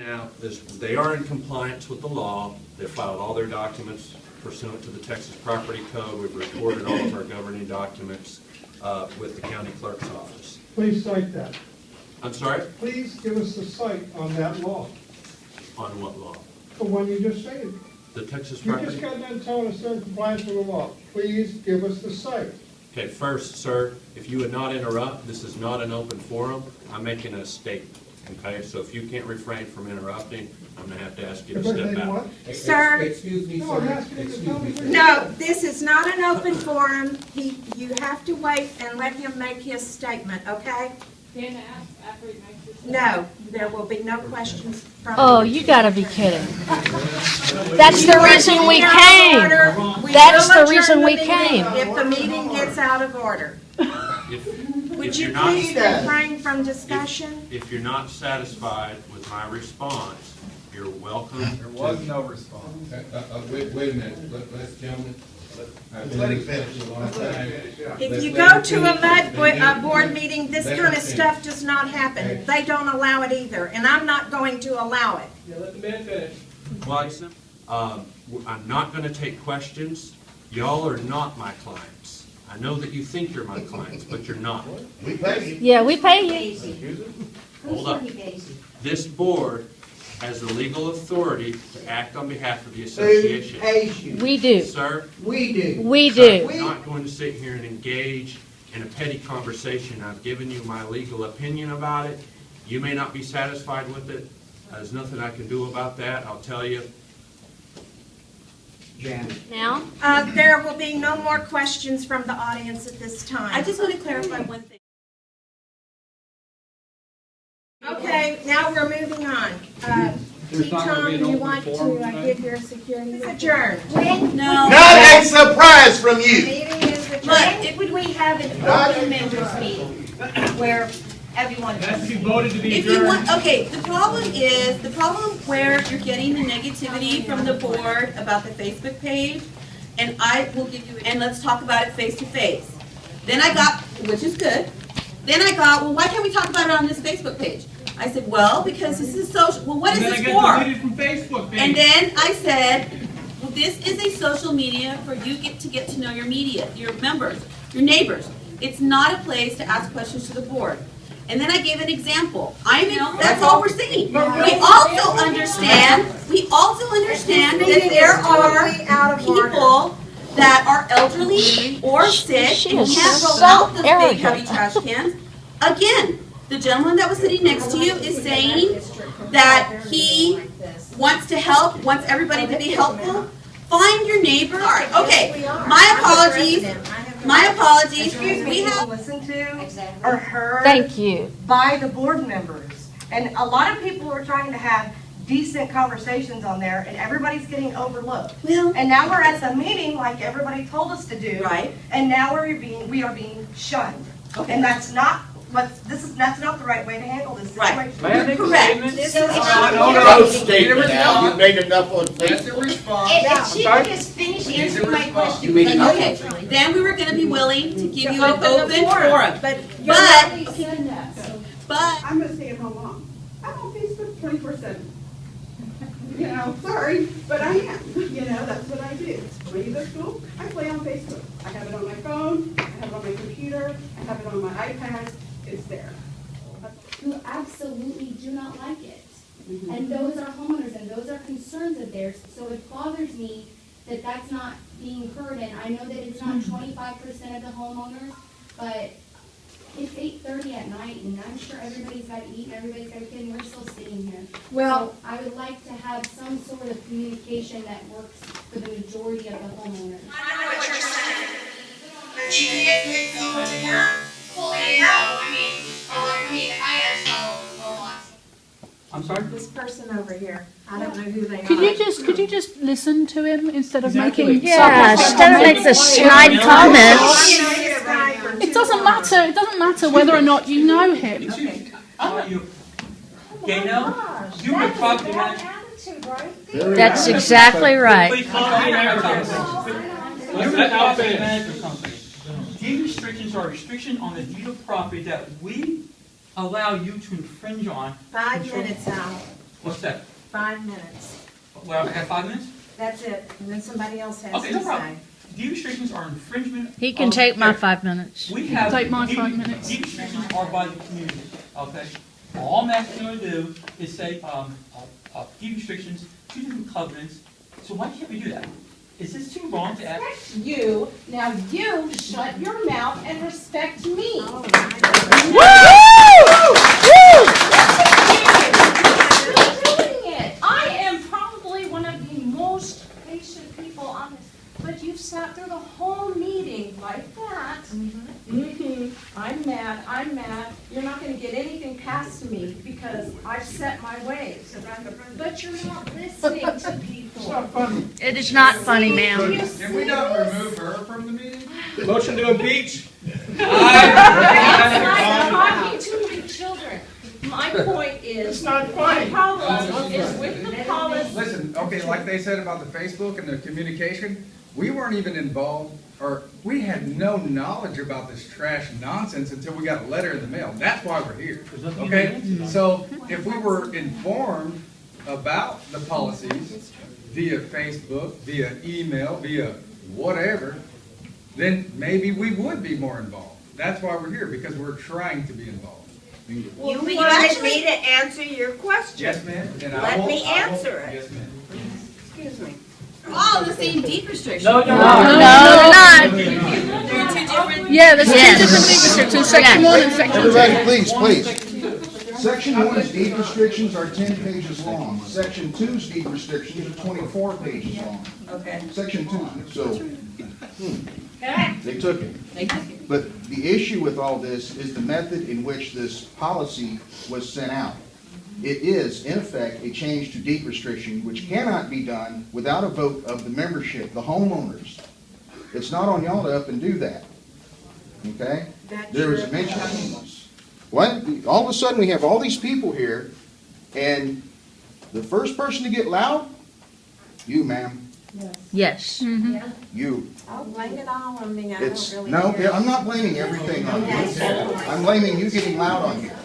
Now, they are in compliance with the law. They filed all their documents pursuant to the Texas Property Code. We've recorded all of our governing documents with the county clerk's office. Please cite that. I'm sorry? Please give us the cite on that law, On what law? the one you just stated. The Texas You Property? just got done telling us they're in compliance with the law. Please give us the site. Okay, first, sir, if you would not interrupt, this is not an open forum. I'm making a statement, okay? So if you can't refrain from interrupting, I'm gonna have to ask you to step Everybody back. what? Sir. Excuse me, No, I'm sir. asking you to Excuse tell me, me. sir. No, this is not an open forum. You have to wait and let him make his statement, okay? Can I ask after he makes his statement? No, there will be no questions from. Oh, you gotta be kidding. That's the reason we came. We That's will the reason adjourn we the meeting came. If the meeting gets out of order. Would If you you're not, please refrain from discussion? if you're not satisfied with my response, you're welcome. There was no response. Wait a minute, let's, gentlemen. Let him finish. If you go to a board meeting, this kind of stuff does not happen. They don't allow it either, and I'm not going to allow it. Yeah, let the man finish. Well, I'm not gonna take questions. Y'all are not my clients. I know that you think you're my clients, but you're not. We pay you. Yeah, we pay you. Hold up. This board has the legal authority to act on behalf of the Who association. pays you? We do. Sir, We do. We sir, do. I'm not going to sit here and engage in a petty conversation. I've given you my legal opinion about it. You may not be satisfied with it. There's nothing I can do about that, I'll tell you. Janet. Now? There will be no more questions from the audience at this time. I just want to clarify one thing. Okay, now we're moving on. There's not gonna Tom, be an you open want forum to tonight? give your security adjourned? No. Not a surprise from you. Meeting is But adjourned. if would we have an open members meeting where everyone. That's who voted to be If you adjourned. want, okay, the problem where you're getting the negativity from the board about the Facebook page, and I will give you, and let's talk about it face to face. Then I got, which is good, then I got, well, why can't we talk about it on this Facebook page? I said, well, because this is social, well, what is And this then I for? get deleted from Facebook page. And then I said, well, this is a social media for you to get to know your media, your members, your neighbors. It's not a place to ask questions to the board. And then I gave an example. That's all we're saying. We also understand that there are people that are elderly or sick She and is can't roll so out those big arrogant. heavy trash cans. Again, the gentleman that was sitting next to you is saying that he wants to help, wants everybody to be helpful. Find your neighbor. Okay, my apologies. My apologies. We have. Listened to or heard Thank you. by the board members. And a lot of people are trying to have decent conversations on there, and everybody's getting overlooked. Well, And now we're at the meeting like everybody told us to do. Right. And now we are being shunned. Okay. And that's not that's not the right way to handle this Right. situation. May I make a Correct. statement? No statement now. You made enough on That's Facebook. a response. If she could just finish answering my question. You made enough. Okay, then we were gonna be willing to give you an Open the open forum. forum. But But, I'm a stay-at-home mom. I'm on Facebook 24/7. You know, sorry, but I am. You know, that's what I do. When you go to school, I play on Facebook. I have it on my phone, I have it on my computer, I have it on my iPad. It's there. Who absolutely do not like it. And those are homeowners and those are concerns of theirs. So it bothers me that that's not being heard. And I know that it's not 25% of the homeowners, but it's 8:30 at night and I'm sure everybody's got to eat and everybody's got a kid and we're still sitting here. Well, So I would like to have some sort of communication that works for the majority of the homeowners. I'm sorry? this person over here, I don't know who they are. Could you just listen to him instead of Exactly. making Yeah, instead of make the snide comments. It doesn't matter. It doesn't matter whether or not you know him. Dana, you were property manager. That's exactly right. Please call me American. You're the property manager company. Deed restrictions are restrictions on the deed of property that we allow you to infringe on. 5 minutes out. What's that? 5 minutes. Well, I have 5 minutes? That's it, and then somebody else has Okay, to no say. problem. Deed restrictions are infringement. He can of- take my 5 minutes. We have. Take my deed- 5 minutes. Deed restrictions are by the community, okay? All I'm asking you to do is say, deed restrictions, 2 different covenants, so why can't we do that? Is this too wrong to ask? You, now you shut your mouth and respect me. Doing it. I am probably one of the most patient people on this, but you've sat through the whole meeting like that. I'm mad. You're not gonna get anything past me because I've set my ways. But you're not listening to people. It's not funny. It is not funny, ma'am. Can we not remove her from the meeting? Motion to impeach? That's like talking to my children. My point is, It's not my funny. problem is with the policy. Listen, okay, like they said about the Facebook and the communication, we weren't even involved, or we had no knowledge about this trash nonsense until we got a letter in the mail. That's why we're here, okay? So if we were informed about the policies via Facebook, via email, via whatever, then maybe we would be more involved. That's why we're here, because we're trying to be involved. You wanted me to answer your question. Yes, ma'am? And I Let will- me I will- answer it. Yes, ma'am. Excuse me. All the same deed restrictions. No, no, No, they're not. They're 2 different. Yeah, there's 2 different deed restrictions, section 1 and section 2. Everybody, please. Section 1's deed restrictions are 10 pages long. Section 2's deed restrictions are 24 pages long. Okay. Section 2, so, they took it. But the issue with all this is the method in which this policy was sent out. It is, in effect, a change to deed restriction, which cannot be done without a vote of the membership, the homeowners. It's not on y'all to up and do that. Okay? There was a mention. What? All of a sudden, we have all these people here, and the first person to get loud, you, ma'am. Yes. You. I'll blame it all on me. I It's, don't really no, care. I'm not blaming everything on you. I'm blaming you getting loud on here.